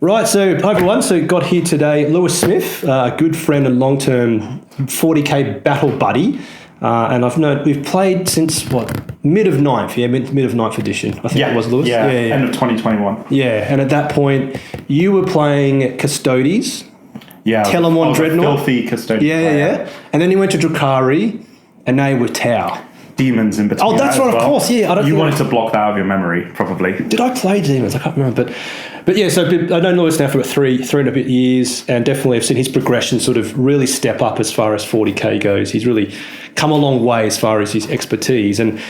Right, so hi everyone. So got here today Lewis Smith, a good friend and long-term 40k battle buddy. And we've played since mid of 9th edition. I think it was, Lewis. Yeah, end of 2021. Yeah, and at that point you were playing Custodes. Yeah, Telemon Dreadnought. Filthy Custodes. Yeah. And then you went to Drakari, and now you were Tau. Demons in between. Oh, that's right, of course. Yeah, you wanted to block that out of your memory, probably. Did I play Demons? I can't remember, but yeah. So I've known Lewis now for about three and a bit years, and definitely I've seen his progression sort of really step up as far as 40k goes. He's really come a long way as far as his expertise, and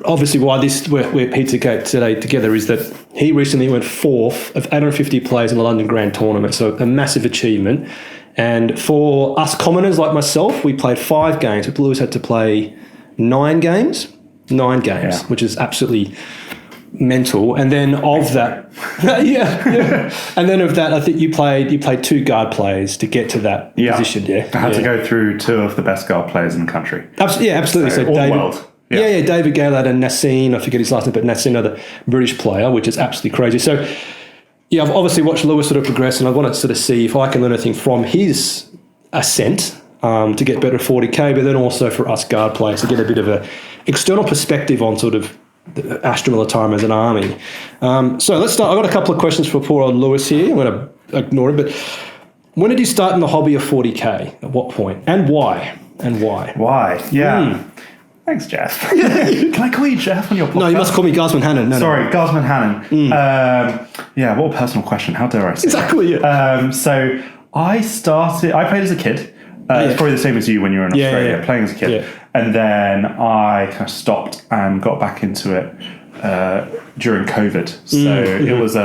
obviously why we're Pizzagate today together is that he recently went 4th of 850 players in the London Grand Tournament, so a massive achievement. And for us commoners like myself, we played 5 games, but Lewis had to play 9 games, which is absolutely mental. And then of that, and then of that, I think you played 2 guard players to get to that position. Yeah, I had to go through 2 of the best guard players in the country. Absolutely. So all David, world. Yeah, David Gaylord and Nassine, I forget his last name, but Nassine, another British player, which is absolutely crazy. So yeah, I've obviously watched Lewis sort of progress, and I want to sort of see if I can learn anything from his ascent. To get better at 40k, but then also for us guard players to get a bit of a external perspective on sort of the Astra Militarum as an army. So let's start. I've got a couple of questions for poor old Lewis here. I'm going to ignore him, but when did you start in the hobby of 40k? At what point? And why? Why? Yeah. Thanks, Jeff. Can I call you Jeff on your podcast? No, you must call me Garsman Hannon. Sorry, Garsman Hannon. Yeah, what a personal question. How dare I say exactly, that? Yeah. So I played as a kid. It's probably the same as you when you were in Australia, playing as a kid. Yeah. And then I kind of stopped and got back into it during COVID. So it was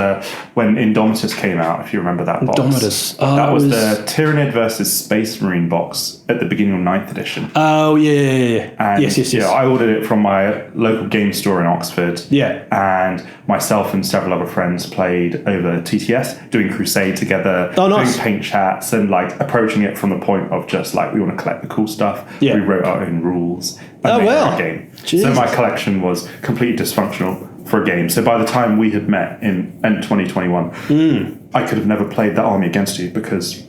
when Indomitus came out, if you remember that box. Indomitus. That was the Tyranid versus Space Marine box at the beginning of 9th edition. Oh, yeah. And, yes. Yeah, I ordered it from my local game store in Oxford. Yeah. And myself and several other friends played over TTS, doing Crusade together, nice. doing paint chats, and like approaching it from the point of just like, we want to collect the cool stuff. Yeah. We wrote our own rules. And made our own game. Jesus. So my collection was completely dysfunctional for a game. So by the time we had met in end 2021, I could have never played that army against you because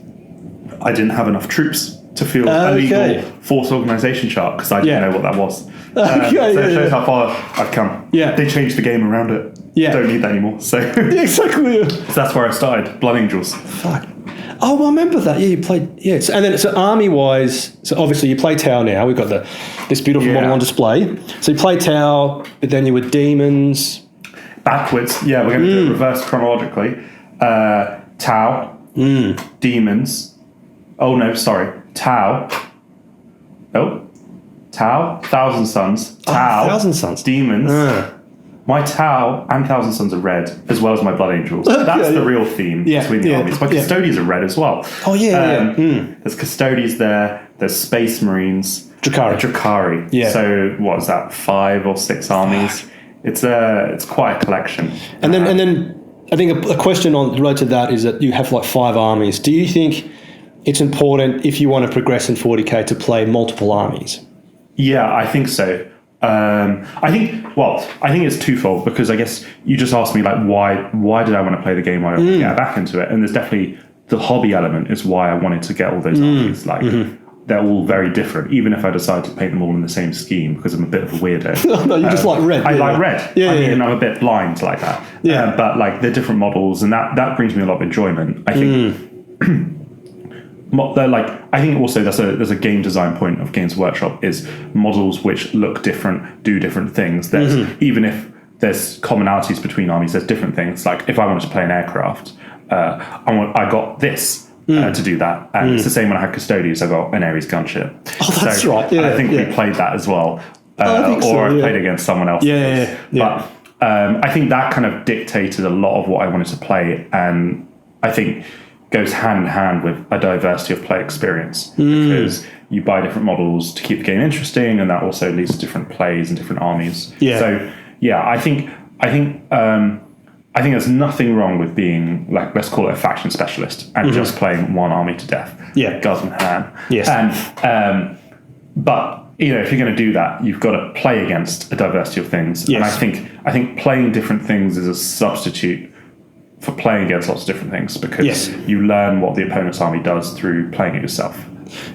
I didn't have enough troops to feel a legal force organisation chart because I didn't know what that was. So it shows how far I've come. Yeah. They changed the game around it. Yeah. Don't need that anymore. So, exactly. So that's where I started. Blood Angels. Fuck. Oh, well, I remember that. Yeah, you played. Yeah, so, and then so army-wise, so obviously you play Tau now. We've got this beautiful model on display. So you play Tau, but then you were Demons. Backwards. Yeah, we're going to do it reverse chronologically. Tau. Demons. Oh, no, sorry. Tau. Thousand Sons. Tau. Thousand Sons. Demons. My Tau and Thousand Sons are red, as well as my Blood Angels. That's the real theme between the armies. My Custodies are red as well. Oh, yeah. There's Custodies there. There's Space Marines. Drakari. Yeah. So, what is that, 5 or 6 armies? It's quite a collection. And then I think a question on the road to that is that you have like 5 armies. Do you think it's important, if you want to progress in 40k, to play multiple armies? Yeah, I think so. I think it's twofold, because I guess you just asked me like why did I want to play the game? Why did I get back into it? And there's definitely the hobby element is why I wanted to get all those armies. Like they're all very different, even if I decide to paint them all in the same scheme, because I'm a bit of a weirdo. No, you just like red. I like red. And I'm a bit blind like that. Yeah. But like they're different models, and that brings me a lot of enjoyment. I think I think also there's a game design point of Games Workshop is models which look different, do different things. There's even if there's commonalities between armies, there's different things. Like if I wanted to play an aircraft, I got this to do that, and it's the same when I had Custodians. I got an Ares gunship. Oh, that's right. Yeah, I think we played that as well, I played against someone else. But I think that kind of dictated a lot of what I wanted to play, and I think goes hand in hand with a diversity of play experience, because you buy different models to keep the game interesting, and that also leads to different plays and different armies. So I think there's nothing wrong with being, like, let's call it a faction specialist and just playing one army to death. Guns in hand. And but if you're going to do that, you've got to play against a diversity of things. And I think playing different things is a substitute for playing against lots of different things because Yes. you learn what the opponent's army does through playing it yourself.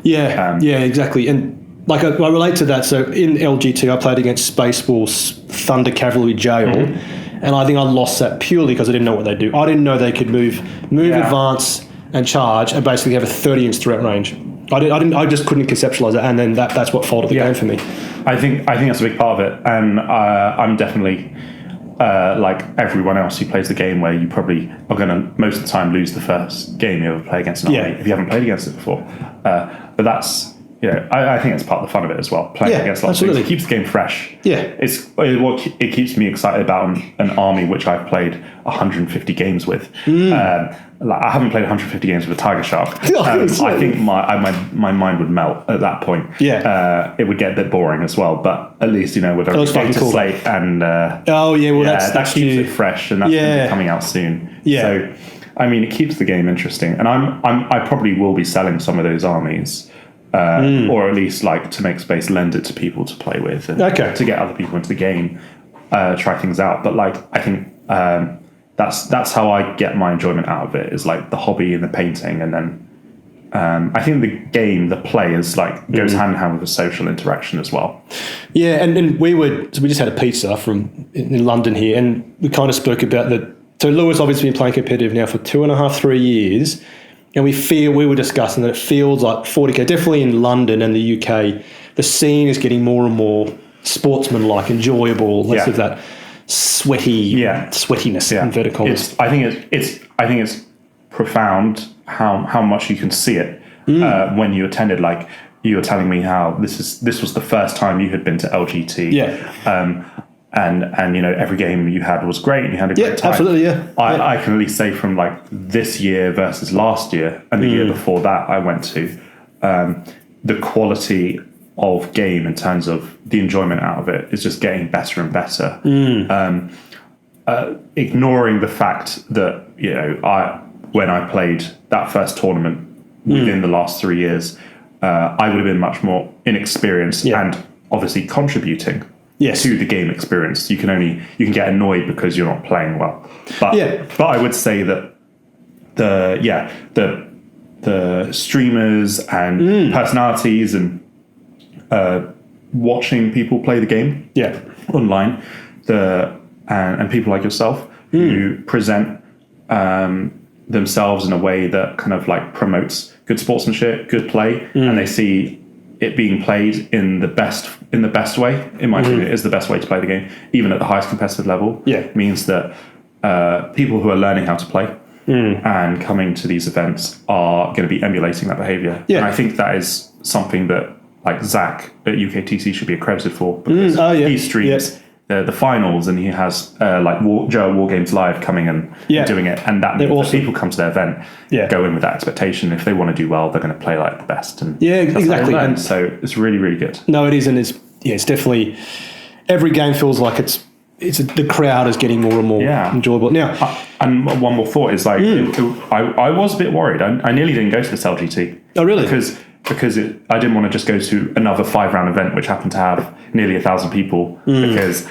Yeah, exactly. And like I relate to that. So in LGT, I played against Space Wolves Thunder Cavalry Jail, and I think I lost that purely because I didn't know what they do. I didn't know they could move, advance, and charge, and basically have a 30-inch threat range. I just couldn't conceptualize it, and then that's what folded the game for me. I think that's a big part of it, and I'm definitely like everyone else who plays the game, where you probably are going to most of the time lose the first game you ever play against an army if you haven't played against it before. But that's I think it's part of the fun of it as well. Playing against lots of things. It keeps the game fresh. Yeah, it keeps me excited about an army which I've played 150 games with. I haven't played 150 games with a tiger shark. I think my mind would melt at that point. It would get a bit boring as well. But at least with a data slate and that keeps it fresh, and that's going to be coming out soon. So I mean, it keeps the game interesting, and I probably will be selling some of those armies. Or at least to make space, lend it to people to play with, and to get other people into the game, try things out. But I think that's how I get my enjoyment out of it, is the hobby and the painting, and then I think the game, the play, is goes hand in hand with the social interaction as well. Yeah, and we just had a pizza in London here, and we kind of spoke about that. So Lewis obviously been playing competitive now for 2.5, 3 years. And we were discussing that it feels like 40k, definitely in London and the UK, the scene is getting more and more sportsman-like, enjoyable, less of that sweatiness in inverted commas. I think it's profound how much you can see it when you attended. You were telling me how this was the first time you had been to LGT. And every game you had was great, and you had a great time. Absolutely, I can at least say from this year versus last year and the year before that I went to, the quality of game in terms of the enjoyment out of it is just getting better and better. Ignoring the fact that when I played that first tournament within the last 3 years, I would have been much more inexperienced and obviously contributing to the game experience. You can get annoyed because you're not playing well. But I would say that the streamers and personalities and watching people play the game online, and people like yourself who present themselves in a way that kind of promotes good sportsmanship, good play, and they see it being played in the best way, in my opinion, is the best way to play the game, even at the highest competitive level. Means that people who are learning how to play and coming to these events are going to be emulating that behaviour. And I think that is something that Zach at UKTC should be accredited for, because he streams the finals, and he has Joe War Games Live coming and doing it, and that means that people come to their event go in with that expectation. If they want to do well, they're going to play the best, and exactly. And so it's really, really good. No, it is, and it's definitely every game feels like the crowd is getting more and more enjoyable now. And one more thought is I was a bit worried. I nearly didn't go to this LGT. Oh, really? Because I didn't want to just go to another 5-round event which happened to have nearly 1,000 people, because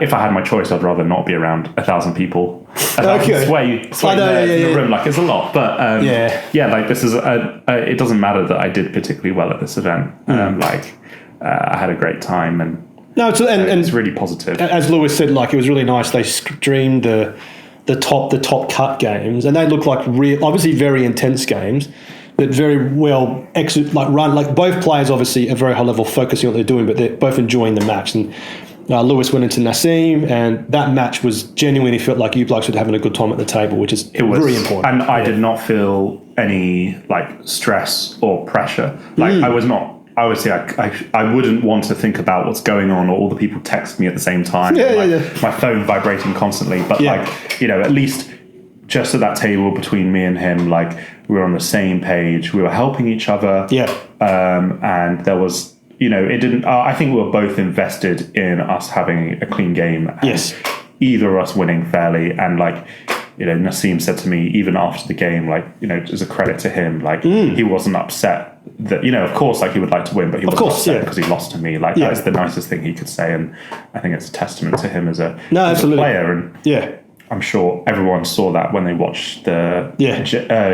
if I had my choice, I'd rather not be around 1,000 people. Sway in the room, it's a lot. But this is it doesn't matter that I did particularly well at this event. I had a great time, and it's really positive. As Lewis said, it was really nice. They streamed the top cut games, and they look like obviously very intense games, but very well run. Both players obviously at very high level focusing on what they're doing, but they're both enjoying the match. And Lewis went into Nassim, and that match was genuinely felt like you blokes were having a good time at the table, which is very important. And I did not feel any stress or pressure. I was not. I would say I wouldn't want to think about what's going on, or all the people text me at the same time. My phone vibrating constantly. But at least just at that table between me and him, we were on the same page. We were helping each other. And there was, it didn't. I think we were both invested in us having a clean game. And either of us winning fairly, and Nassim said to me even after the game, as a credit to him, he wasn't upset that, of course, he would like to win, but he wasn't upset because he lost to me. That is the nicest thing he could say, and I think it's a testament to him as a player. And I'm sure everyone saw that when they watched the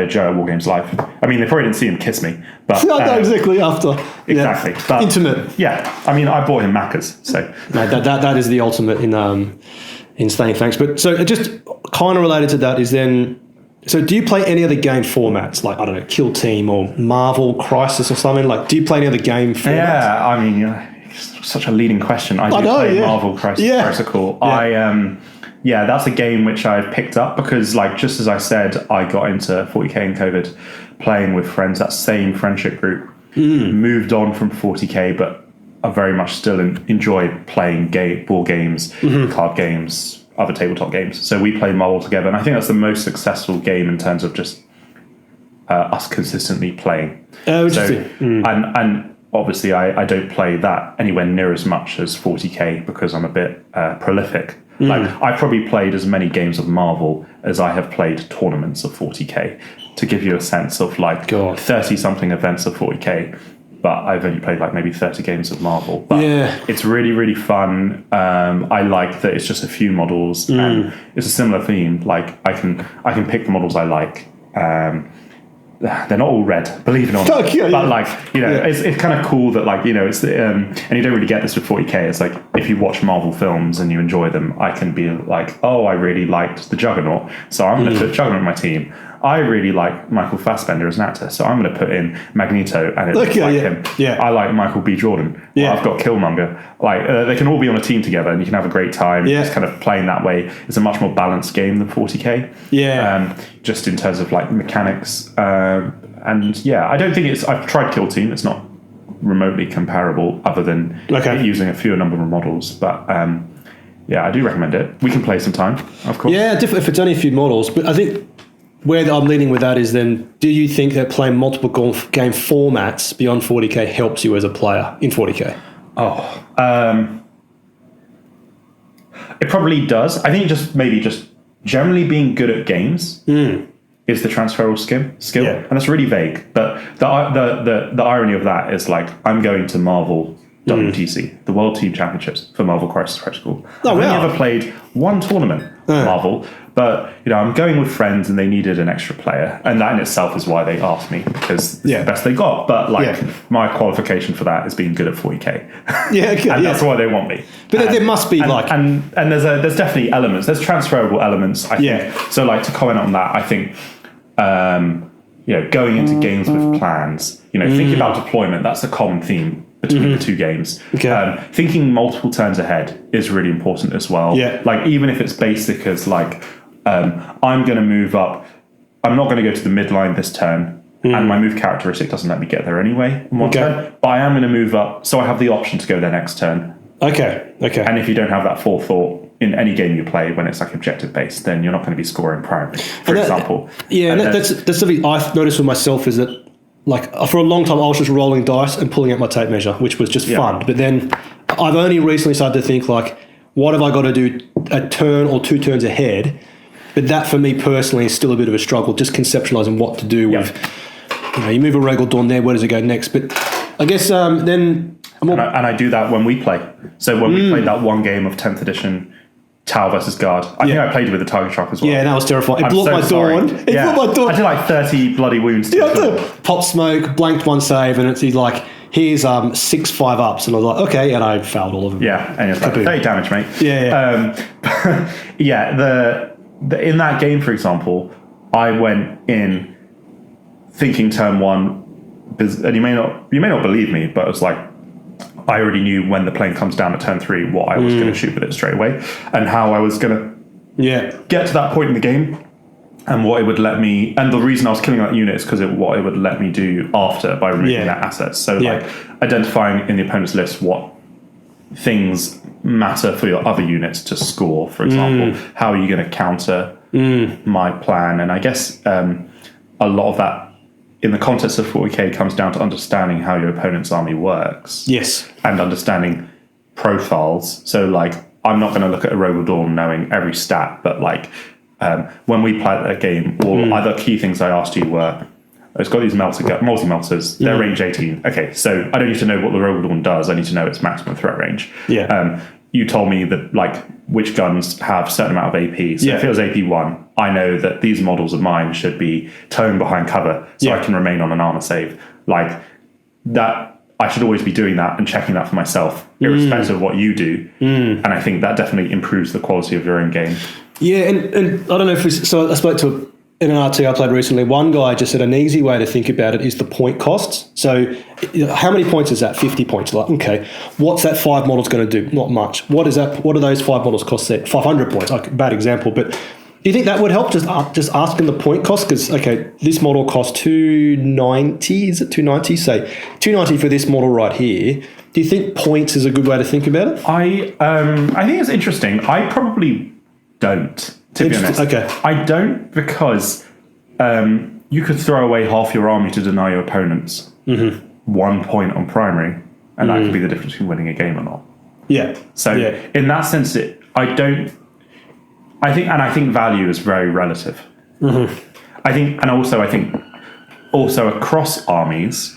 Joe War Games live. I mean, they probably didn't see him kiss me, but no, exactly after. Exactly, Yeah. but, intimate. Yeah, I mean, I bought him Macca's, so No, that is the ultimate in saying thanks. But so just kind of related to that is then. So do you play any other game formats like I don't know, Kill Team or Marvel Crisis or something? Like, do you play any other game formats? Yeah, I mean, it's such a leading question. I do play Marvel Crisis Protocol. Yeah. That's a game which I've picked up because, like, just as I said, I got into 40k in COVID, playing with friends. That same friendship group moved on from 40k, but I very much still enjoy playing board games, card games, other tabletop games. So we play Marvel together, and I think that's the most successful game in terms of just us consistently playing. And obviously, I don't play that anywhere near as much as 40k because I'm a bit prolific. Like, I probably played as many games of Marvel as I have played tournaments of 40k, to give you a sense of like 30-something events of 40k. But I've only played like maybe 30 games of Marvel. But it's really, really fun. I like that it's just a few models, and it's a similar theme. Like, I can pick the models I like. They're not all red, believe it or not. But like, it's kind of cool that, like, it's and you don't really get this with 40k. It's like, if you watch Marvel films and you enjoy them, I can be like, oh, I really liked the Juggernaut, so I'm going to put Juggernaut in my team. I really like Michael Fassbender as an actor, so I'm going to put in Magneto, and it looks like him. Yeah. I like Michael B. Jordan. Yeah. I've got Killmonger. Like, they can all be on a team together, and you can have a great time. Yeah. Just kind of playing that way. It's a much more balanced game than 40k. Yeah. Just in terms of like mechanics, and I don't think I've tried Kill Team. It's not remotely comparable, other than using a fewer number of models, but. I do recommend it. We can play some time, of course. Yeah, if it's only a few models, but I think. Where I'm leaning with that is then, do you think that playing multiple game formats beyond 40k helps you as a player in 40k? It probably does. I think just generally being good at games is the transferable skill, and that's really vague. But the irony of that is, like, I'm going to Marvel WTC, the World Team Championships for Marvel Crisis Protocol. I've only ever played one tournament Marvel. But, I'm going with friends and they needed an extra player. And that in itself is why they asked me, because it's the best they got. But, my qualification for that is being good at 40k. And that's why they want me. But there must be, And there's definitely elements. There's transferable elements, I think. So, like, to comment on that, I think, going into games with plans, thinking about deployment, that's a common theme between the two games. Thinking multiple turns ahead is really important as well. Like, even if it's basic as, like, I'm going to move up. I'm not going to go to the midline this turn, and my move characteristic doesn't let me get there anyway in one turn. But I am going to move up, so I have the option to go there next turn. Okay. And if you don't have that forethought in any game you play, when it's like objective based, then you're not going to be scoring primary, for example. That's something I've noticed with myself, is that, like, for a long time I was just rolling dice and pulling out my tape measure, which was just fun. But then I've only recently started to think, like, what have I got to do a turn or two turns ahead? But that, for me personally, is still a bit of a struggle, just conceptualising what to do with, you move a Regal Dawn there, where does it go next? But I guess then... And I do that when we play. So when we played that one game of 10th edition Tau versus Guard, I think I played with a Tiger Shark as well. Yeah, that was terrifying. It blew up my Dawn. It blew up my Dawn. I did like 30 bloody wounds. Pop smoke, blanked one save, and he's like... Here's 6-5 ups, and I was like, okay, and I failed all of them. Yeah, and it's like 30 damage, mate. In that game, for example, I went in thinking turn one, and you may not believe me, but it's like, I already knew when the plane comes down at turn 3 what I was going to shoot with it straight away, and how I was going to get to that point in the game. And what it would let me, and the reason I was killing that unit is because what it would let me do after by removing that asset. So, like, identifying in the opponent's list what things matter for your other units to score, for example. How are you going to counter my plan? And I guess a lot of that, in the context of 40k, comes down to understanding how your opponent's army works. Yes. And understanding profiles. So, like, I'm not going to look at a Rogal Dawn knowing every stat, but, like, when we played that game, all other key things I asked you were, it's got these multi-melters, they're range 18. Okay, so I don't need to know what the Rogal Dawn does, I need to know its maximum threat range. you told me that like which guns have a certain amount of AP. So if it was AP1, I know that these models of mine should be towing behind cover so I can remain on an armor save. Like that, I should always be doing that and checking that for myself, irrespective of what you do. And I think that definitely improves the quality of your own game. Yeah, and I don't know if so I spoke to in an RT I played recently, one guy just said an easy way to think about it is the point costs. So how many points is that? 50 points. Like, okay, what's that 5 models going to do? Not much. What is that? What do those 5 models cost there? 500 points. Like, bad example, but do you think that would help? Just asking the point cost? Because, okay, this model costs 290. Is it 290? Say 290 for this model right here. Do you think points is a good way to think about it? I think it's interesting. I probably don't, to be honest. Okay. I don't, because you could throw away half your army to deny your opponents 1 point on primary, and that could be the difference between winning a game or not. Yeah. So in that sense, I think value is very relative. I think also across armies,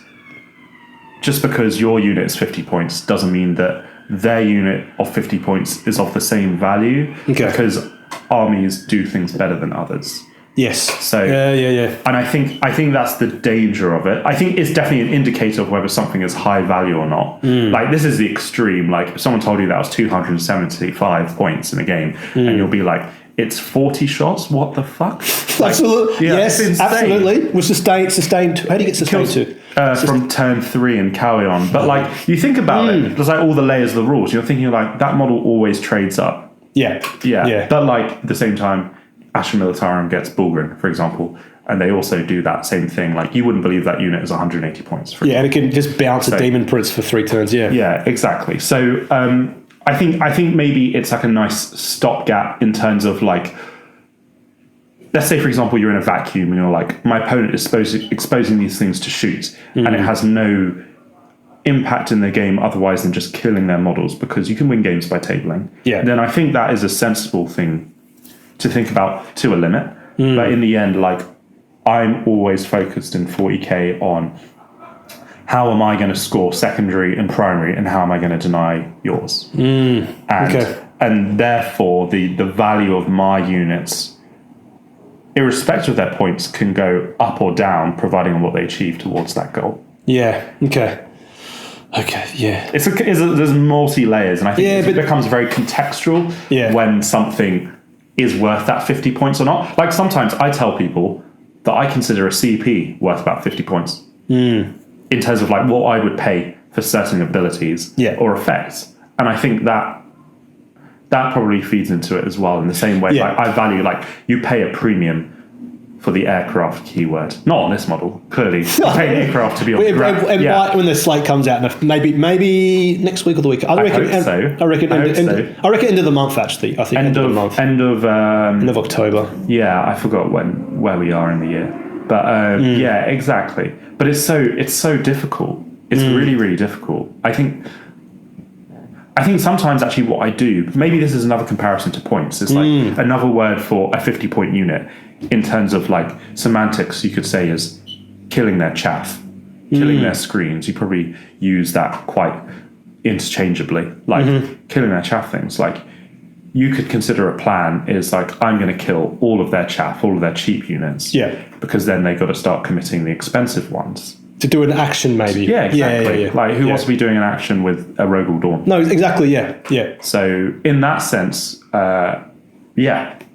just because your unit is 50 points doesn't mean that their unit of 50 points is of the same value, because armies do things better than others. Yes. So yeah. And I think that's the danger of it. I think it's definitely an indicator of whether something is high value or not. Like, this is the extreme. Like, if someone told you that was 275 points in a game, and you'll be like, it's 40 shots? What the fuck? Like, absolutely. Yes, it's insane. absolutely. Was sustained. How do you get sustained to? From turn 3 in Kauyon. But like, you think about it, there's like all the layers of the rules. You're thinking like, that model always trades up. Yeah. But like, at the same time, Astra Militarum gets Bullgryn, for example, and they also do that same thing. Like, you wouldn't believe that unit is 180 points. For and it can just bounce a Demon Prince for 3 turns. Yeah, exactly. So I think maybe it's like a nice stopgap in terms of like, let's say, for example, you're in a vacuum and you're like, my opponent is exposing these things to shoot, and it has no impact in the game otherwise than just killing their models, because you can win games by tabling. Then I think that is a sensible thing to think about to a limit. But in the end, like, I'm always focused in 40k on how am I going to score secondary and primary, and how am I going to deny yours? And therefore, the value of my units, irrespective of their points, can go up or down, providing on what they achieve towards that goal. There's multi-layers, and I think it becomes very contextual when something is worth that 50 points or not. Like, sometimes I tell people that I consider a CP worth about 50 points in terms of like what I would pay for certain abilities or effects. And I think that probably feeds into it as well, in the same way. Like, I value, like, you pay a premium for the aircraft keyword. Not on this model, clearly. You pay aircraft to be on the ground. When the slate comes out, maybe next week or the week. I reckon end of the month, actually. I think end of the month. End of October. Yeah, I forgot where we are in the year. But yeah, exactly. But it's so difficult. It's really, really difficult. I think sometimes actually what I do, maybe this is another comparison to points, it's like another word for a 50-point unit in terms of like semantics, you could say, is killing their chaff, killing their screens. You probably use that quite interchangeably, like killing their chaff things. Like, you could consider a plan is like, I'm going to kill all of their chaff, all of their cheap units. Because then they've got to start committing the expensive ones. To do an action, maybe. Yeah, exactly. Like, who wants to be doing an action with a Rogal Dawn? No, exactly, yeah. So, in that sense,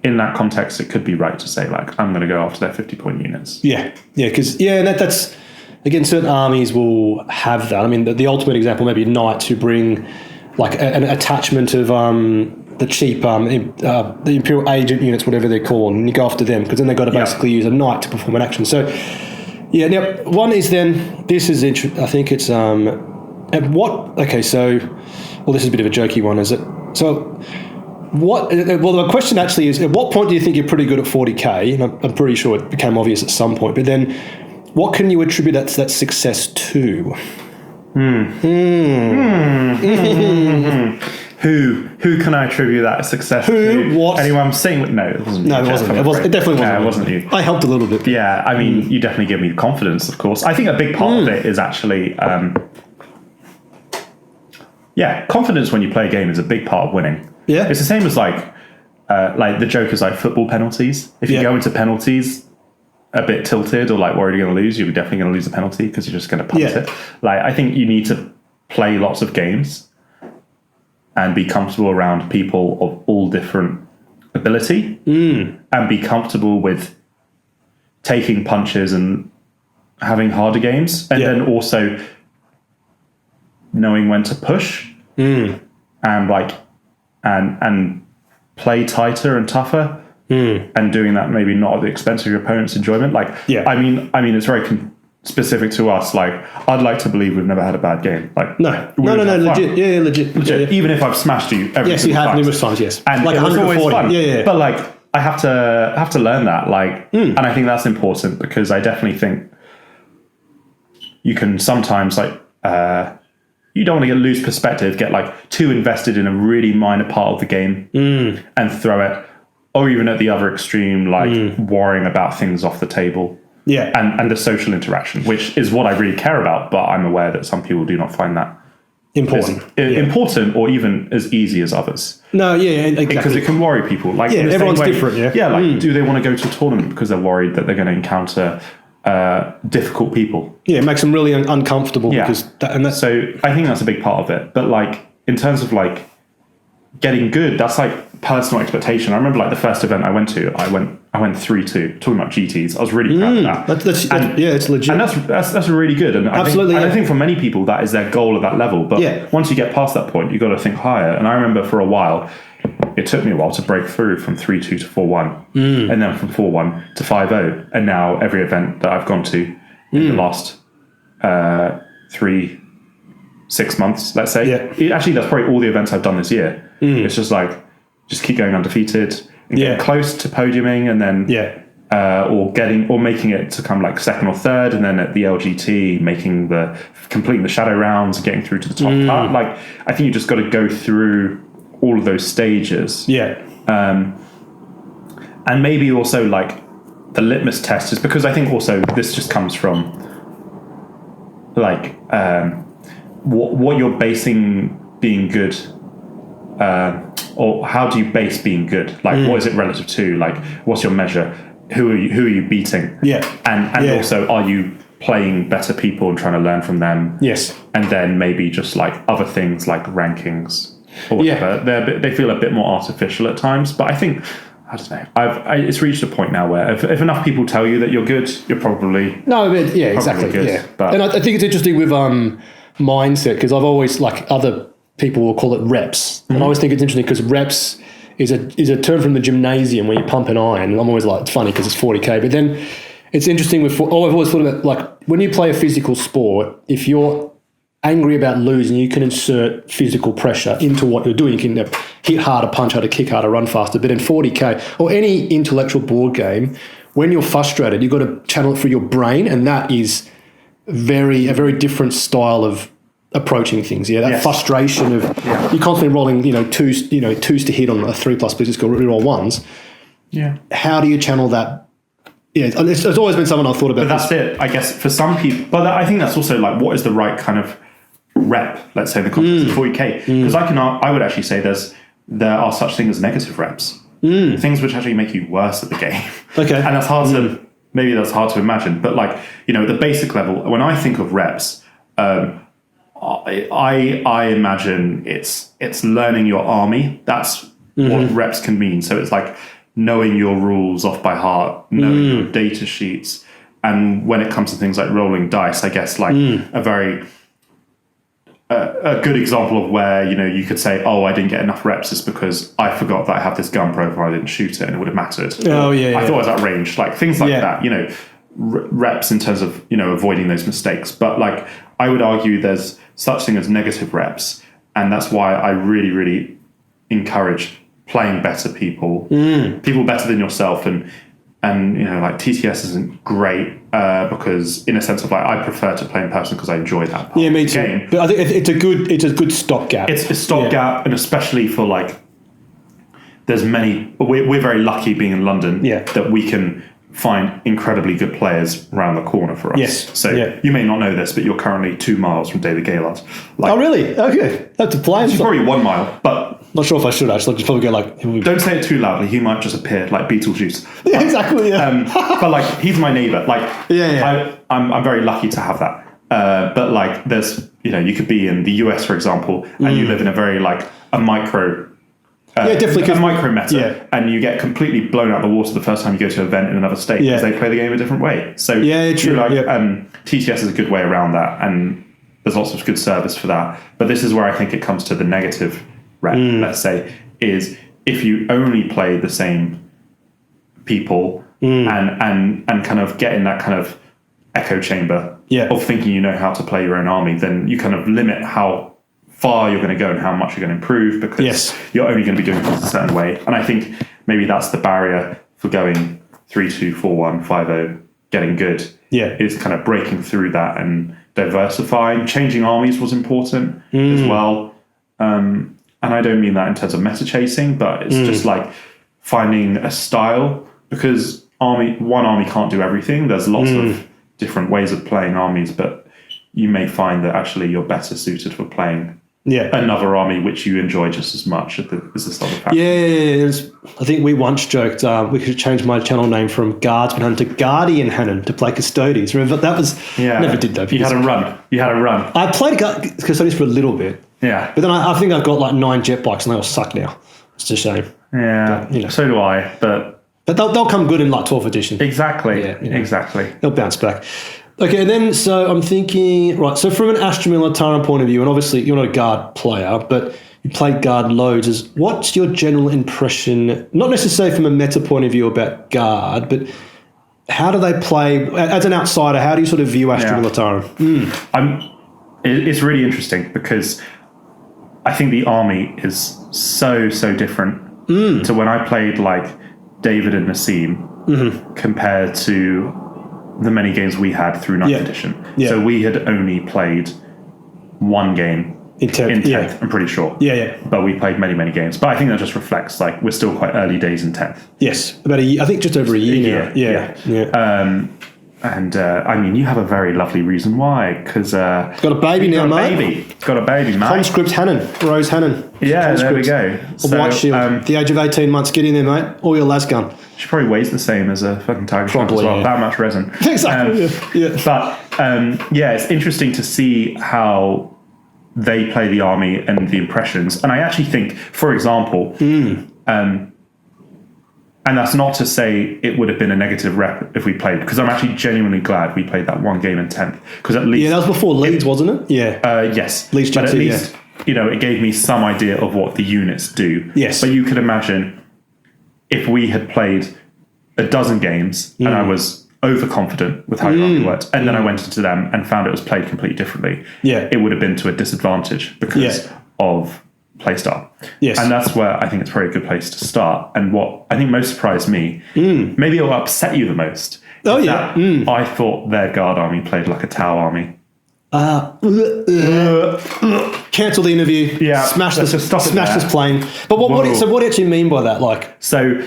in that context, it could be right to say, like, I'm going to go after their 50-point units. Because that's... Again, certain armies will have that. I mean, the ultimate example, maybe knights who bring, like, an attachment of the cheap, the Imperial Agent units, whatever they're called, and you go after them, because then they've got to basically use a knight to perform an action. So... Yeah, now, one is then, this is interesting, I think it's, this is a bit of a jokey one, is it? So, the question actually is, at what point do you think you're pretty good at 40k? And I'm pretty sure it became obvious at some point, but then, what can you attribute that success to? Who can I attribute that success to? What? Anyone saying it? No, it wasn't. No, it wasn't. It definitely wasn't. No, it wasn't you. I helped a little bit. Yeah, I mean, you definitely give me confidence, of course. I think a big part of it is actually confidence when you play a game is a big part of winning. Yeah. It's the same as like the joke is like football penalties. If you go into penalties a bit tilted or like worried you're going to lose, you're definitely going to lose a penalty because you're just going to punt it. Like, I think you need to play lots of games and be comfortable around people of all different ability and be comfortable with taking punches and having harder games, and then also knowing when to push and like and play tighter and tougher and doing that maybe not at the expense of your opponent's enjoyment. Like, I mean it's very specific to us. Like, I'd like to believe we've never had a bad game. Like, no, legit. Yeah, legit. Yeah. Even if I've smashed you every yes, you have numerous times. Yes, and like it was always fun. Yeah. But like, I have to learn that. Like, and I think that's important because I definitely think you can sometimes like you don't want to lose perspective, get like too invested in a really minor part of the game and throw it, or even at the other extreme, like worrying about things off the table. Yeah, and the social interaction, which is what I really care about, but I'm aware that some people do not find that important or even as easy as others. No, exactly. Because it can worry people. Like, everyone's different. Like, do they want to go to a tournament because they're worried that they're going to encounter difficult people? Yeah, it makes them really uncomfortable. Because so I think that's a big part of it. But like, in terms of like getting good, that's like personal expectation. I remember like the first event I went to, I went 3-2, talking about GTs. I was really proud of that. It's legit. And that's really good. And absolutely. I think for many people that is their goal at that level. But once you get past that point, you've got to think higher. And I remember for a while, it took me a while to break through from 3-2 to 4-1, and then from 4-1 to 5-0. And now every event that I've gone to in the last 6 months, let's say, actually that's probably all the events I've done this year. It's just like, just keep going undefeated and get close to podiuming, and then or making it to come like second or third, and then at the LGT completing the shadow rounds and getting through to the top cut. Like, I think you just got to go through all of those stages. And maybe also like the litmus test is, because I think also this just comes from like what you're basing being good, or how do you base being good? Like, what is it relative to? Like, what's your measure? Who are you beating? And also, are you playing better people and trying to learn from them? Yes. And then maybe just like other things like rankings or whatever. They feel a bit more artificial at times, but I think, I don't know, it's reached a point now where if enough people tell you that you're good, you're probably exactly good. Yeah. But, and I think it's interesting with mindset, because I've always, like, other people will call it reps, and I always think it's interesting because reps is a term from the gymnasium where you pump an iron. And I'm always like, it's funny because it's 40k, but then it's interesting with I've always thought about, like, when you play a physical sport, if you're angry about losing, you can insert physical pressure into what you're doing. You can hit harder, punch harder, kick harder, run faster. But in 40k or any intellectual board game, when you're frustrated, you've got to channel it through your brain, and that is a very different style of approaching things. Frustration of you're constantly rolling twos to hit on a 3+, but just go roll ones. How do you channel that? It's always been something I've thought about. But that's it, I guess, for some people. But I think that's also like, what is the right kind of rep? Let's say the context of 40k, because I would actually say there are such things as negative reps, things which actually make you worse at the game. Okay, and that's hard to imagine. But like, at the basic level, when I think of reps, I imagine it's learning your army. That's what reps can mean. So it's like knowing your rules off by heart, knowing your data sheets, and when it comes to things like rolling dice, I guess like a good example of where you could say, oh, I didn't get enough reps is because I forgot that I have this gun profile, I didn't shoot it, and it would have mattered. I thought I was at range, like things like that. Reps in terms of avoiding those mistakes. But like, I would argue there's such thing as negative reps, and that's why I really, really encourage playing better people better than yourself, and like TTS isn't great because in a sense of like, I prefer to play in person because I enjoy that part me of the too. game. But I think it's a good stopgap. It's a stopgap, and especially for like, we're very lucky being in London that we can find incredibly good players around the corner for us. Yes. So Yeah. you may not know this, but you're currently 2 miles from David Gaylord. Oh, really? Okay. I have to play him. He's probably 1 mile, but Not sure if I should actually. I'd just probably go like. don't say it too loudly. He might just appear like Beetlejuice. Yeah, exactly. Yeah. But like, he's my neighbour. Like, Yeah. I'm very lucky to have that. But like, there's, you could be in the US, for example, and you live in a very like a micro. Definitely. A micro meta, Yeah. and you get completely blown out of the water the first time you go to an event in another state because they play the game a different way. So true. TTS is a good way around that, and there's lots of good service for that. But this is where I think it comes to the negative rep, let's say, is if you only play the same people and kind of get in that kind of echo chamber of thinking you know how to play your own army, then you kind of limit how far you're going to go and how much you're going to improve because you're only going to be doing things a certain way. And I think maybe that's the barrier for going 3-2, 4-1, 5-0, getting good. Is kind of breaking through that and diversifying. Changing armies was important as well. And I don't mean that in terms of meta chasing, but it's just like finding a style, because one army can't do everything. There's lots of different ways of playing armies, but you may find that actually you're better suited for playing another army which you enjoy just as much as this other faction. I think we once joked we could change my channel name from Guardsman Hannon to Guardian Hannon to play Custodies. Remember that was never did that. You had a run. I played Custodies for a little bit. Yeah, but then I think I've got like 9 jet bikes and they all suck now. It's a shame. Yeah, but, so do I. But they'll come good in like 12th edition. Exactly. Exactly. They'll bounce back. Okay, then, so I'm thinking, right, so from an Astra Militarum point of view, and obviously you're not a Guard player, but you played Guard loads, what's your general impression, not necessarily from a meta point of view about Guard, but how do they play, as an outsider, how do you sort of view Astra Militarum? It's really interesting because I think the army is so different to when I played like David and Nassim compared to the many games we had through 9th edition. So we had only played one game in 10th, I'm pretty sure. But we played many games. But I think that just reflects like we're still quite early days in 10th. Yes, about a year, I think just over a year now. And I mean, you have a very lovely reason why, because got a baby now, mate. Got a baby, mate. Conscript Hannon, Rose Hannon. Yeah, there we go. A white shield. The age of 18 months, get in there, mate. Or your las gun. She probably weighs the same as a fucking tiger shark as well. That much resin. Exactly. But it's interesting to see how they play the army and the impressions. And I actually think, for example, and that's not to say it would have been a negative rep if we played, because I'm actually genuinely glad we played that one game in 10th. Because at least... Yeah, that was before Leeds, wasn't it? Yeah. Yes. Leeds but at least, it gave me some idea of what the units do. Yes. But you could imagine if we had played a dozen games and I was overconfident with how your army worked, and then I went into them and found it was played completely differently, it would have been to a disadvantage because of playstyle. Yes. And that's where I think it's probably a good place to start. And what I think most surprised me, maybe it'll upset you the most. I thought their Guard army played like a Tau army. Cancel the interview. Yeah. Smash this plane. But what do you actually mean by that? Like, so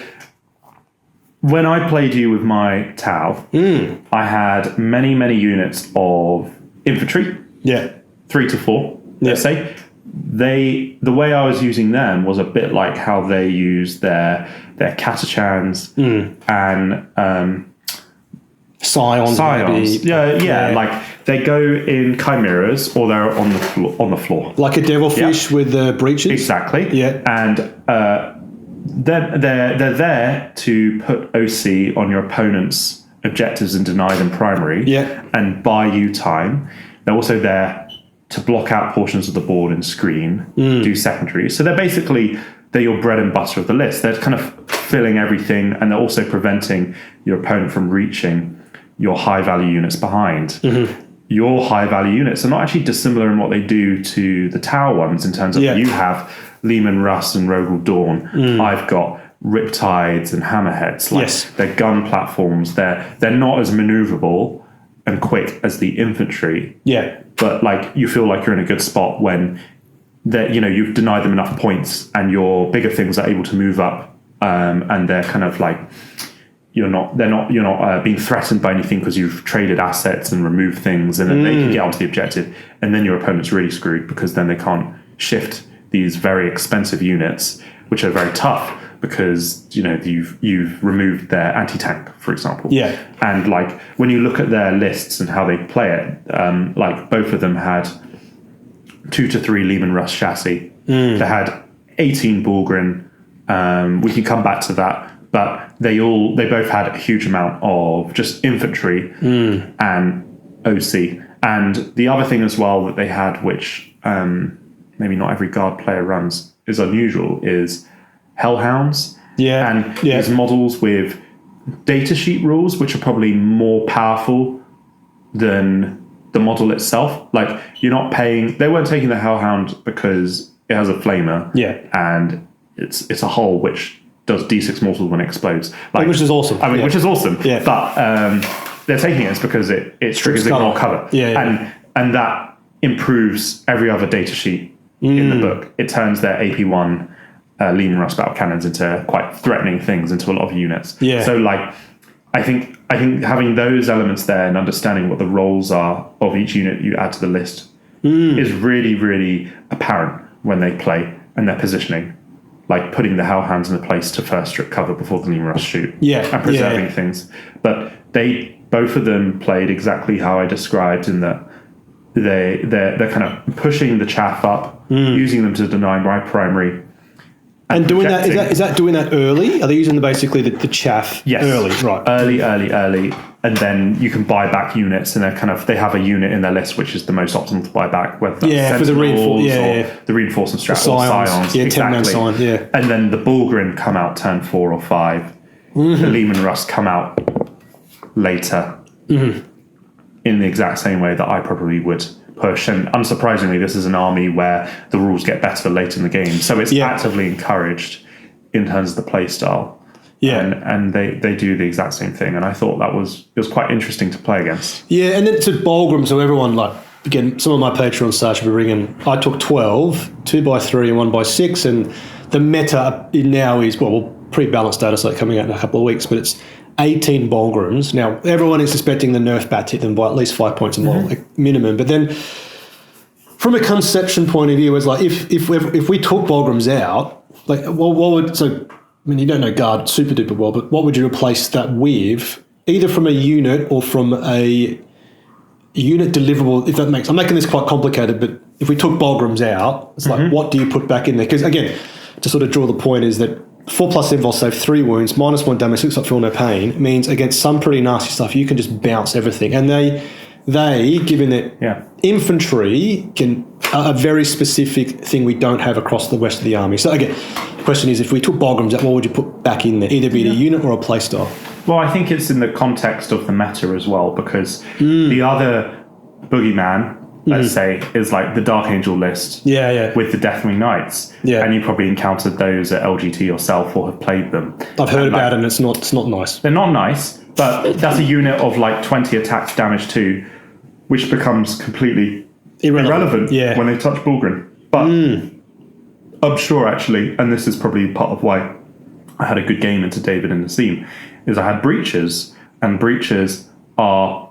when I played you with my Tau, I had many units of infantry. Yeah. 3 to 4, let's say. The way I was using them was a bit like how they use their Catachans and Scions. Yeah, like they go in chimeras or they're on the floor. Like a Devilfish with the breaches. Exactly. Yeah. And they're there to put OC on your opponent's objectives and deny them primary. Yeah. And buy you time. They're also there to block out portions of the board and screen, do secondary. So they're your bread and butter of the list. They're kind of filling everything, and they're also preventing your opponent from reaching your high-value units behind. Your high-value units are not actually dissimilar in what they do to the Tau ones in terms of you have Lehman Russ and Rogel Dawn. I've got Riptides and Hammerheads. They're gun platforms. They're not as maneuverable and quick as the infantry. Yeah. But like you feel like you're in a good spot when you've denied them enough points and your bigger things are able to move up, and they're kind of like you're not being threatened by anything because you've traded assets and removed things, and then they can get onto the objective, and then your opponent's really screwed because then they can't shift these very expensive units, which are very tough because you've removed their anti-tank, for example. Yeah. And like when you look at their lists and how they play it, like both of them had 2 to 3 Lehman Russ chassis. They had 18 Bullgryn. We can come back to that. But they both had a huge amount of just infantry and OC. And the other thing as well that they had, which maybe not every Guard player runs, is unusual, is Hellhounds. Yeah. And these models with datasheet rules, which are probably more powerful than the model itself. Like, you're not paying... They weren't taking the Hellhound because it has a flamer. Yeah. And it's a hull which does D6 mortals when it explodes. Like, which is awesome. I mean, which is awesome. Yeah. But they're taking it because it triggers ignore cover. Yeah. And that improves every other data sheet in the book. It turns their AP1 Lehman Russ battle cannons into quite threatening things into a lot of units. Yeah. So like, I think having those elements there and understanding what the roles are of each unit you add to the list is really, really apparent when they play and their positioning. Like putting the Hellhounds in the place to first strip cover before the Lehman Russ shoot. Yeah. And preserving things. But both of them played exactly how I described, in that they're kind of pushing the chaff up, using them to deny my primary. And doing that, is that doing that early? Are they using basically the chaff early? Right. Early. And then you can buy back units, and they have a unit in their list which is the most optimal to buy back, whether that's for the the reinforcement strat or Scions. Yeah, exactly. 10-man Scion, yeah. And then the Bullgryn come out turn 4 or 5. The Lehman Russ come out later in the exact same way that I probably would push. And unsurprisingly, this is an army where the rules get better late in the game. So it's actively encouraged in terms of the play style. Yeah. And they do the exact same thing. And I thought it was quite interesting to play against. Yeah, and then to Bullgryn, so everyone, like, again, some of my Patreon stars should be ringing. I took 12, 2x3 and 1x6, and the meta now is, pre-balanced data set coming out in a couple of weeks, but it's 18 Bullgryns. Now, everyone is expecting the nerf bat to hit them by at least 5 points a model, like minimum. But then, from a conception point of view, it's like if we took Bullgryns out, like, what would I mean, you don't know Guard super duper well, but what would you replace that with? Either from a unit or from a unit deliverable. If that makes, I'm making this quite complicated, but if we took Bullgryns out, it's like, what do you put back in there? Because again, to sort of draw the point is that 4+ invul save, 3 wounds, -1 damage, 6 up, feel no pain means against some pretty nasty stuff you can just bounce everything. And they given that infantry can a very specific thing we don't have across the rest of the army. So again, the question is, if we took Bullgryns out, what would you put back in there? Either be a unit or a playstyle. Well, I think it's in the context of the meta as well, because the other boogeyman, let's say, is like the Dark Angel list with the Deathwing Knights. Yeah. And you probably encountered those at LGT yourself or have played them. I've heard about it, and it's not nice. They're not nice, but that's a unit of like 20 attacks damage 2, which becomes completely irrelevant when they touch Bullgryn. But I'm sure, actually, and this is probably part of why I had a good game into David and Nassim, is I had breaches, and breaches are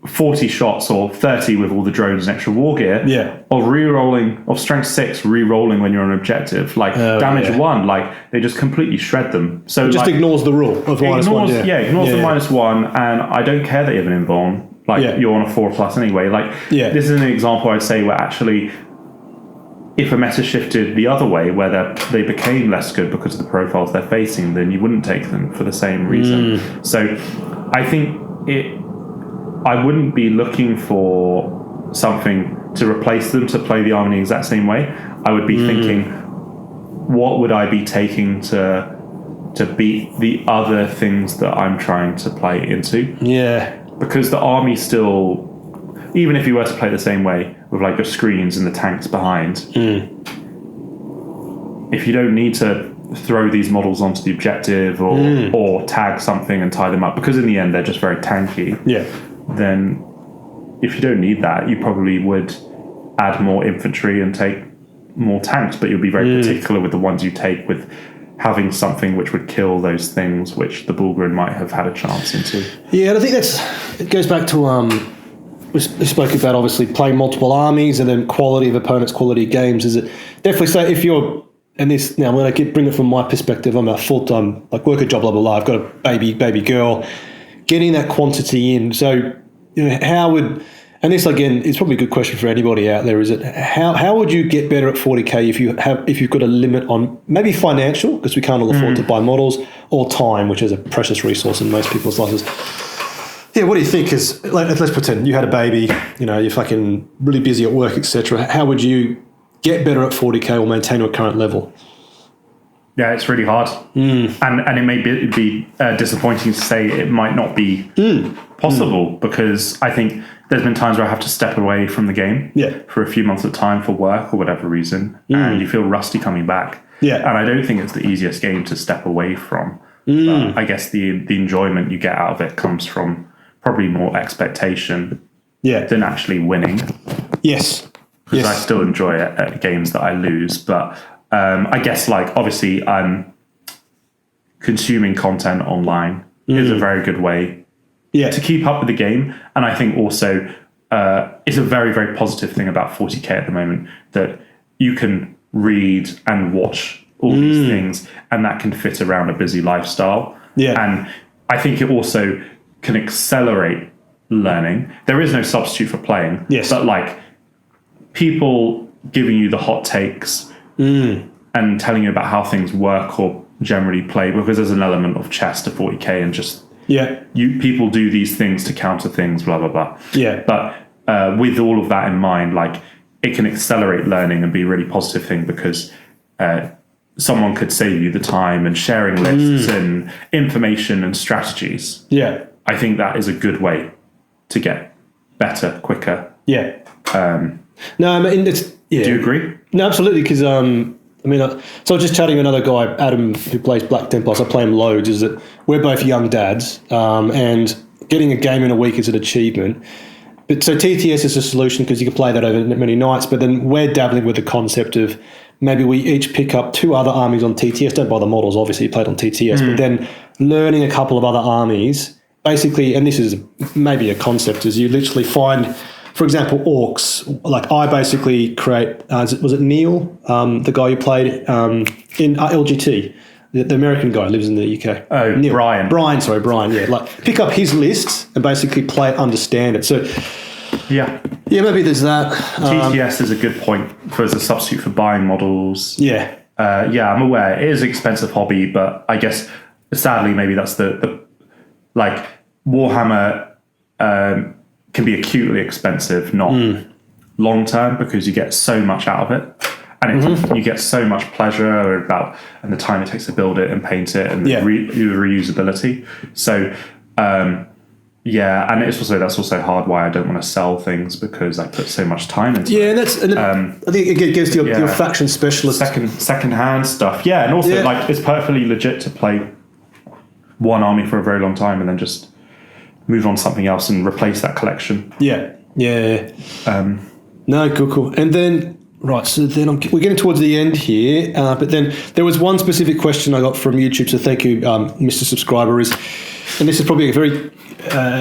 40 shots or 30 with all the drones and extra war gear of re-rolling, of strength 6 re-rolling when you're on objective, like damage 1, like they just completely shred them. So it just ignores the rule of -1. Ignores the -1, and I don't care that you have an invuln. Like, you're on a 4+ anyway. Like, this is an example, I'd say, where actually, if a meta shifted the other way, where they became less good because of the profiles they're facing, then you wouldn't take them for the same reason. So I think I wouldn't be looking for something to replace them to play the army the exact same way. I would be thinking, what would I be taking to beat the other things that I'm trying to play into? Yeah. Because the army still, even if you were to play the same way with like your screens and the tanks behind, if you don't need to throw these models onto the objective or tag something and tie them up, because in the end they're just very tanky, then if you don't need that, you probably would add more infantry and take more tanks, but you'll be very particular with the ones you take with having something which would kill those things which the Bullgryn might have had a chance into. Yeah, and I think it goes back to we spoke about obviously playing multiple armies and then quality of opponents, quality of games. Is it definitely so if you're and this now when I bring it from my perspective, I'm a full-time like worker job, blah blah blah. I've got a baby girl, getting that quantity in. So how would and this again is probably a good question for anybody out there. Is it how would you get better at 40k if you've got a limit on maybe financial because we can't all afford to buy models or time, which is a precious resource in most people's lives. Yeah, what do you think? Is let's pretend you had a baby, you're fucking really busy at work, etc. How would you get better at 40k or maintain your current level? Yeah, it's really hard, and it may be disappointing to say it might not be possible because I think there's been times where I have to step away from the game for a few months at a time for work or whatever reason, and you feel rusty coming back. Yeah, and I don't think it's the easiest game to step away from. But I guess the enjoyment you get out of it comes from probably more expectation than actually winning. Yes. Because I still enjoy it at games that I lose. But I guess, obviously, consuming content online is a very good way to keep up with the game. And I think also it's a very, very positive thing about 40k at the moment that you can read and watch all these things and that can fit around a busy lifestyle. Yeah. And I think it also can accelerate learning. There is no substitute for playing. Yes. But people giving you the hot takes and telling you about how things work or generally play, because there's an element of chess to 40k and just people do these things to counter things, blah blah blah. Yeah. But with all of that in mind, it can accelerate learning and be a really positive thing because someone could save you the time and sharing lists and information and strategies. Yeah. I think that is a good way to get better, quicker. Yeah. No, I mean, it's... Yeah. Do you agree? No, absolutely, because, so I was just chatting with another guy, Adam, who plays Black Templars. I play him loads, is that we're both young dads, and getting a game in a week is an achievement. But so TTS is a solution because you can play that over many nights, but then we're dabbling with the concept of maybe we each pick up 2 other armies on TTS. Don't buy the models, obviously, you played on TTS, but then learning a couple of other armies, basically, and this is maybe a concept, is you literally find, for example, orcs. I basically create, was it Neil, the guy who played in LGT? The American guy lives in the UK. Oh, Neil. Brian, yeah. Pick up his list and basically play it, understand it. So, yeah, maybe there's that. TTS is a good point as a substitute for buying models. Yeah. I'm aware. It is an expensive hobby, but I guess, sadly, maybe that's the Warhammer can be acutely expensive, not long-term, because you get so much out of it. And you get so much pleasure and the time it takes to build it and paint it and the reusability. So, and that's also hard why I don't want to sell things because I put so much time into it. I think it gives your faction specialist second-hand stuff. Yeah, and also it's perfectly legit to play one army for a very long time and then just move on to something else and replace that collection. Yeah. No, cool. And then. Right, so then we're getting towards the end here, but then there was one specific question I got from YouTube, so thank you, Mr. Subscriber, and this is probably a very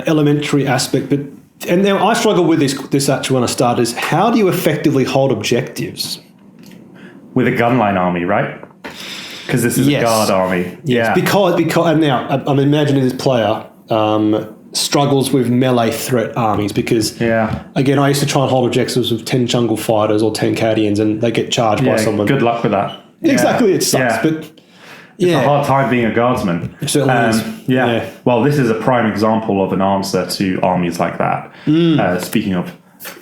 elementary aspect, and now I struggle with this actually when I started, is how do you effectively hold objectives? With a gunline army, right? Because this is a guard army. Yes. Yeah. Because and now I'm imagining this player struggles with melee threat armies because, again, I used to try and hold objectives with 10 jungle fighters or 10 Cadians and they get charged by someone. Good luck with that. Exactly, it sucks, but it's a hard time being a guardsman. It certainly is. Yeah. Well, this is a prime example of an answer to armies like that. Speaking of,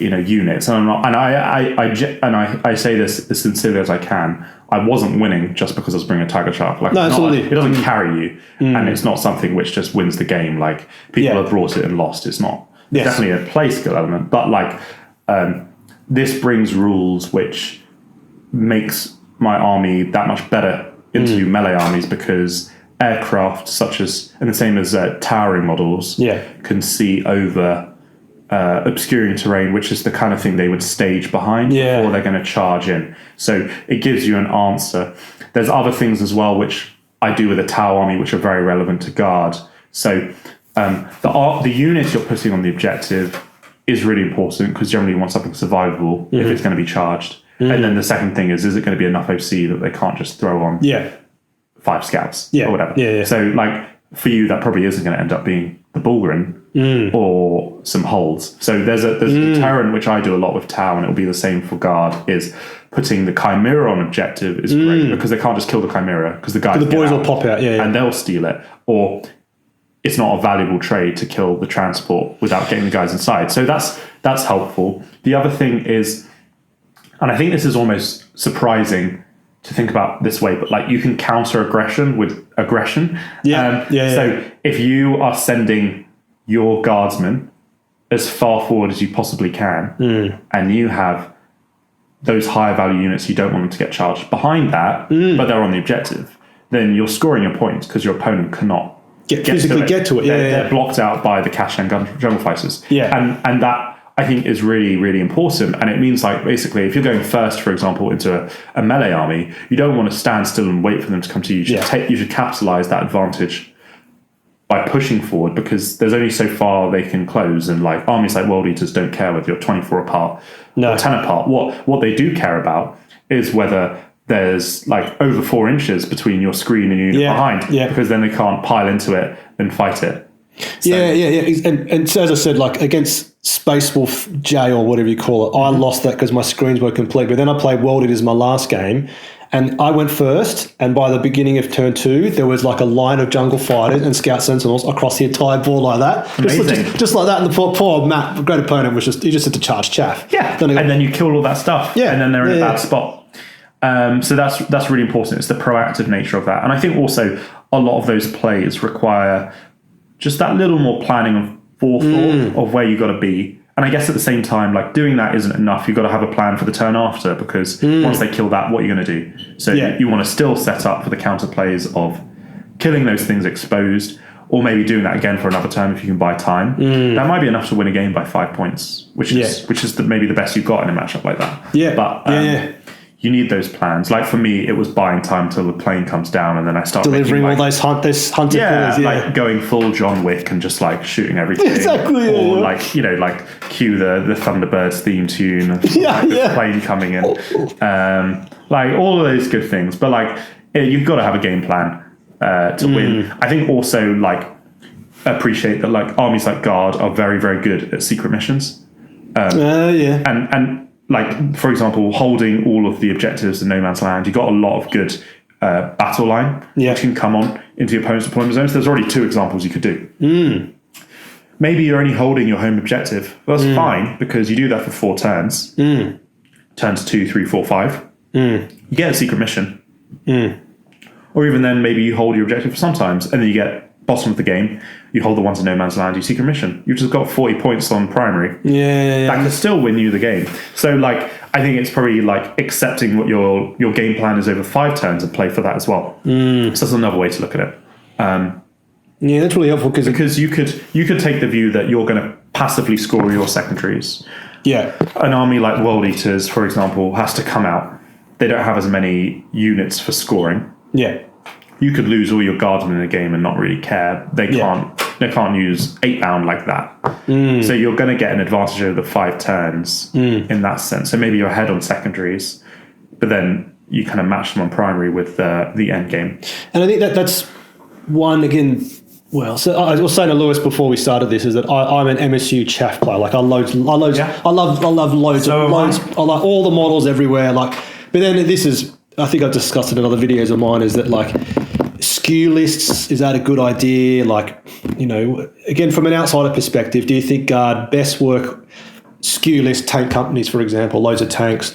units, and I say this as sincerely as I can. I wasn't winning just because I was bringing a Tiger Shark. No, absolutely. It doesn't carry you, and it's not something which just wins the game. People have brought it and lost. It's not. It's definitely a play skill element, but this brings rules which makes my army that much better into melee armies because aircraft such as, and the same as towering models, can see over obscuring terrain, which is the kind of thing they would stage behind before they're going to charge in. So it gives you an answer. there's other things as well which I do with a Tau army which are very relevant to guard. So the unit you're putting on the objective is really important because generally you want something survivable if it's going to be charged. And then the second thing is it going to be enough OC that they can't just throw on 5 scouts or whatever. So like for you, that probably isn't going to end up being the Bullgryn or some holds. So there's a deterrent which I do a lot with Tau, and it'll be the same for guard, is putting the Chimera on objective is great because they can't just kill the Chimera because the guys the boys will pop out and they'll steal it, or it's not a valuable trade to kill the transport without getting the guys inside. So that's helpful. The other thing is, and I think this is almost surprising to think about this way, but like you can counter aggression with aggression. So if you are sending your guardsmen as far forward as you possibly can, and you have those higher value units you don't want them to get charged behind that, but they're on the objective, then you're scoring your points because your opponent cannot physically get to it. They're blocked out by the cash and jungle fighters. And that I think is really, really important. And it means like basically if you're going first, for example, into a melee army, you don't want to stand still and wait for them to come to you. You should capitalize that advantage by pushing forward, because there's only so far they can close, and like armies like World Eaters don't care whether you're 24 apart or 10 apart. What they do care about is whether there's like over 4 inches between your screen and your unit behind, because then they can't pile into it and fight it. So, And so as I said, like against Space Wolf J or whatever you call it, I lost that because my screens were complete. But then I played World Eaters my last game, and I went first. And by the beginning of turn 2, there was like a line of jungle fighters and scout sentinels across the entire board like that. Just like that. And the poor Matt, great opponent, he just had to charge chaff. And then you killed all that stuff. And then they're in a bad spot. So that's really important. It's the proactive nature of that. And I think also a lot of those plays require just that little more planning and forethought of where you got to be. And I guess at the same time, like doing that isn't enough. You've got to have a plan for the turn after, because once they kill that, what are you going to do? So you want to still set up for the counter plays of killing those things exposed, or maybe doing that again for another turn if you can buy time. That might be enough to win a game by 5 points, which is maybe the best you've got in a matchup like that. You need those plans. Like for me, it was buying time till the plane comes down, and then I start delivering making, all those hunted players, like going full John Wick and just like shooting everything. Or like cue the Thunderbirds theme tune, and the plane coming in, like all of those good things. But like you've got to have a game plan to win. I think also like appreciate that like armies like Guard are very, very good at secret missions. And like, for example, holding all of the objectives in no man's land, you got a lot of good battle line, which can come on into your opponent's deployment zones. There's already 2 examples you could do. Maybe you're only holding your home objective. Well, that's fine, because you do that for 4 turns. Turns 2, 3, 4, 5. You get a secret mission. Or even then, maybe you hold your objective for sometimes, and then you get bottom of the game, you hold the ones in no man's land, you secret mission. You've just got 40 points on primary. That can still win you the game. So like, I think it's probably like accepting what your game plan is over 5 turns and play for that as well. So that's another way to look at it. That's really helpful because you could take the view that you're going to passively score your secondaries. An army like World Eaters, for example, has to come out. They don't have as many units for scoring. You could lose all your guardsmen in a game and not really care. They can't use 8-bound like that. So you're going to get an advantage over the 5 turns in that sense. So maybe you're ahead on secondaries, but then you kind of match them on primary with the end game. And I think that's one again. Well, so I was saying to Lewis before we started this is that I'm an MSU chaff player. Like I love loads. I like all the models everywhere. Like, but then this is. I think I've discussed it in other videos of mine, is that like skew lists, is that a good idea? Like, again, from an outsider perspective, do you think Guard best work skew list tank companies, for example, loads of tanks?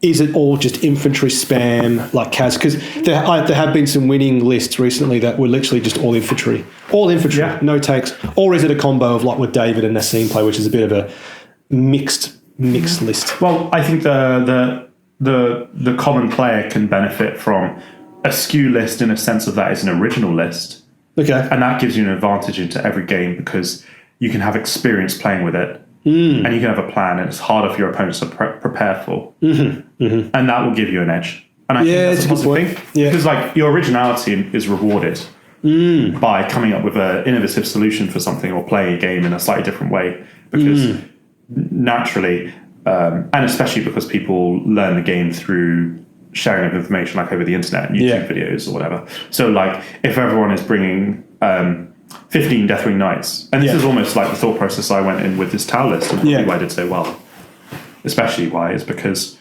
Is it all just infantry spam like Kaz? Because there have been some winning lists recently that were literally just all infantry, no tanks. Or is it a combo of like with David and Nassim play, which is a bit of a mixed list? Well, I think the common player can benefit from a skew list in a sense of that it's an original list. And that gives you an advantage into every game because you can have experience playing with it and you can have a plan, and it's harder for your opponents to prepare for. And that will give you an edge. And I think that's it's a a good positive point. thing. Yeah. Because like your originality is rewarded by coming up with an innovative solution for something or playing a game in a slightly different way. Because naturally, and especially because people learn the game through sharing of information like over the internet and YouTube videos or whatever. So like if everyone is bringing 15 Deathwing Knights, and this is almost like the thought process I went in with this towel list and probably why I did so well. Especially why is because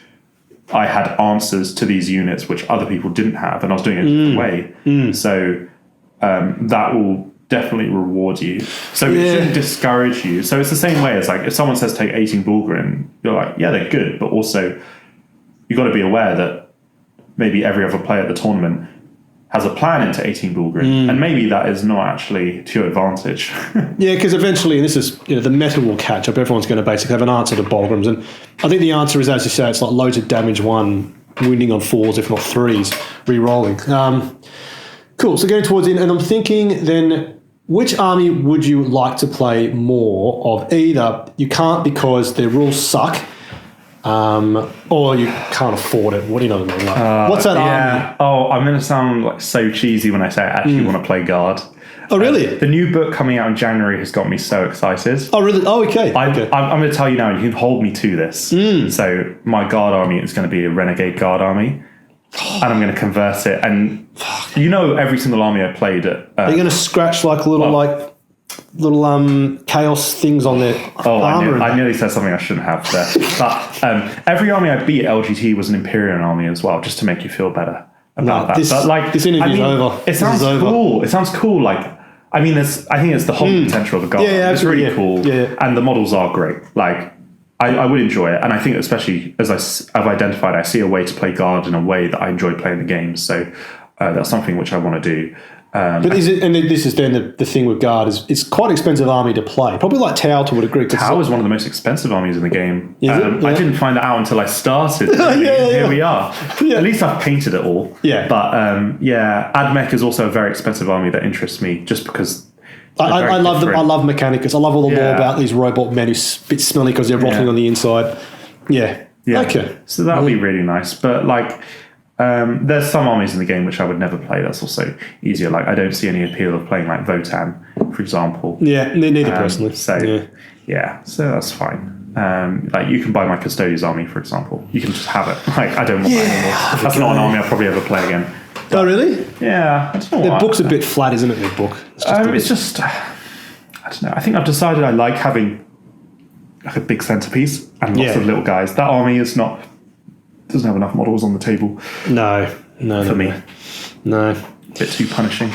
I had answers to these units which other people didn't have, and I was doing it a different way. So that will definitely reward you. So it shouldn't discourage you. So it's the same way as like if someone says take 18 Bullgryn, you're like, yeah, they're good, but also you've got to be aware that maybe every other player at the tournament has a plan into 18 Bullgryn, and maybe that is not actually to your advantage. Yeah, because eventually, and this is, the meta will catch up. Everyone's going to basically have an answer to Bullgryns, and I think the answer is, as you say, it's like loads of damage one, winning on 4s, if not 3s, re-rolling. Cool, so getting towards the end, and I'm thinking then, which army would you like to play more of? Either you can't because their rules suck, or you can't afford it. What do you know what I mean? Like, what's that army? Oh, I'm going to sound like so cheesy when I say I actually want to play Guard. Oh, really? The new book coming out in January has got me so excited. Oh, really? Oh, okay. I'm going to tell you now, you can hold me to this. So my Guard army is going to be a Renegade Guard army. And I'm going to convert it. And every single army I played at... Are you going to scratch like little chaos things on their armor? I nearly said something I shouldn't have there. But every army I beat at LGT was an Imperial army as well, just to make you feel better about that. But like, this interview's over. It sounds cool. It sounds cool. Like, I mean, I think it's the whole potential of the Guard. Yeah, it's really cool. Yeah. And the models are great. Like, I would enjoy it. And I think especially as I've identified, I see a way to play Guard in a way that I enjoy playing the game. So that's something which I want to do. But is it? And this is then the thing with Guard is it's quite an expensive army to play. Probably like Tau to a degree. Tau is one of the most expensive armies in the game. Is it? Yeah. I didn't find that out until I started. Here we are. Yeah. At least I've painted it all. Yeah. But Admech is also a very expensive army that interests me just because. I love them. I love Mechanicus. I love all the lore about these robot men who's a bit smelly because they're rotting on the inside. Yeah. Okay. So that would be really nice. But like. There's some armies in the game which I would never play. That's also easier. Like I don't see any appeal of playing like Votan, for example. Yeah, neither personally. So so that's fine. Like you can buy my Custodian's army, for example. You can just have it. Like I don't want that anymore. That's not an army I'll probably ever play again. Oh really? Yeah, I don't know. The book's a bit flat, isn't it? The book. It's just I don't know. I think I've decided I like having like a big centerpiece and lots of little guys. That army doesn't have enough models on the table. No, for me. No. A bit too punishing.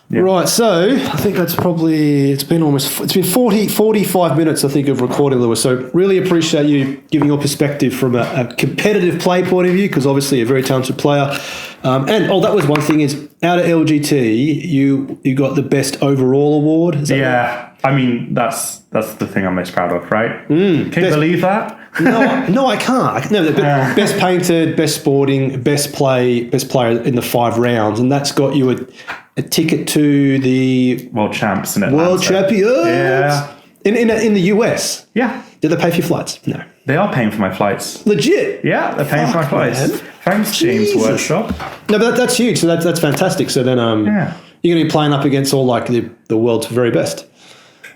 Yeah. Right, so I think that's probably, it's been 45 minutes, I think, of recording, Lewis. So really appreciate you giving your perspective from a competitive play point of view, because obviously a very talented player. And that was one thing is, out of LGT, you got the best overall award. Is that right? I mean, that's the thing I'm most proud of, right? Can you believe that? No, I can't. Best painted, best sporting, best player in the 5 rounds, and that's got you a ticket to the World Champs in Atlanta. World Champions. Yeah. In the US. Yeah. Did they pay for your flights? No. They are paying for my flights. Legit. Yeah, they're paying for my flights. Man. Thanks, James Workshop. No, but that's huge. So that's fantastic. So then you're going to be playing up against all like the world's very best.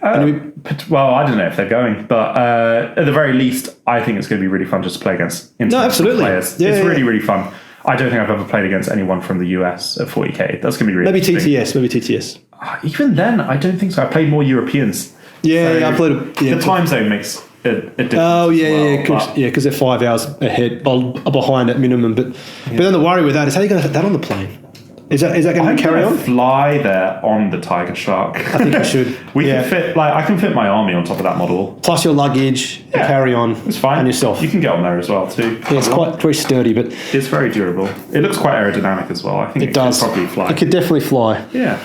Well, I don't know if they're going, but at the very least, I think it's going to be really fun just to play against international players. Yeah, it's really, really fun. I don't think I've ever played against anyone from the US at 40k. That's going to be really Maybe TTS. Even then, I don't think so. I played more Europeans. Yeah, I played. The time zone makes a difference. Oh yeah, because they're 5 hours ahead, behind at minimum. But then the worry with that is how are you going to fit that on the plane? Is that going to carry on? Fly there on the Tiger Shark. I think you should. Can fit. Like I can fit my army on top of that model. Plus your luggage, carry on. It's fine. And yourself. You can get on there as well too. Yeah, it's quite very sturdy, but it's very durable. It looks quite aerodynamic as well. I think it does. Could probably fly. It could definitely fly. Yeah.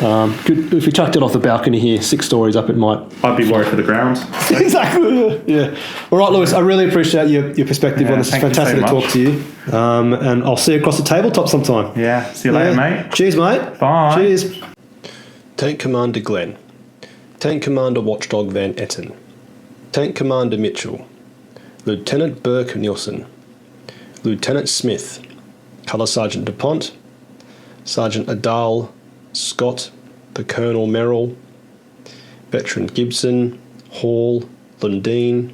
If we chucked it off the balcony here, 6 stories up, it might. I'd be worried for the ground. Exactly. Yeah. All right, Lewis. I really appreciate your perspective on this. It's fantastic to talk to you. And I'll see you across the tabletop sometime. Yeah. See you later, mate. Cheers, mate. Bye. Cheers. Tank Commander Glenn. Tank Commander Watchdog Van Etten. Tank Commander Mitchell. Lieutenant Burke Nielsen. Lieutenant Smith. Colour Sergeant DuPont, Sergeant Adal Scott, the Colonel Merrill, Veteran Gibson, Hall, Lundeen,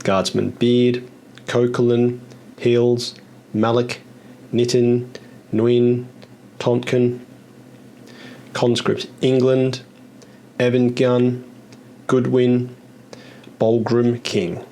Guardsman Beard, Coquelin, Hills, Malik, Nitin, Nguyen, Tonkin, Conscript England, Evan Gunn, Goodwin, Bullgryn King.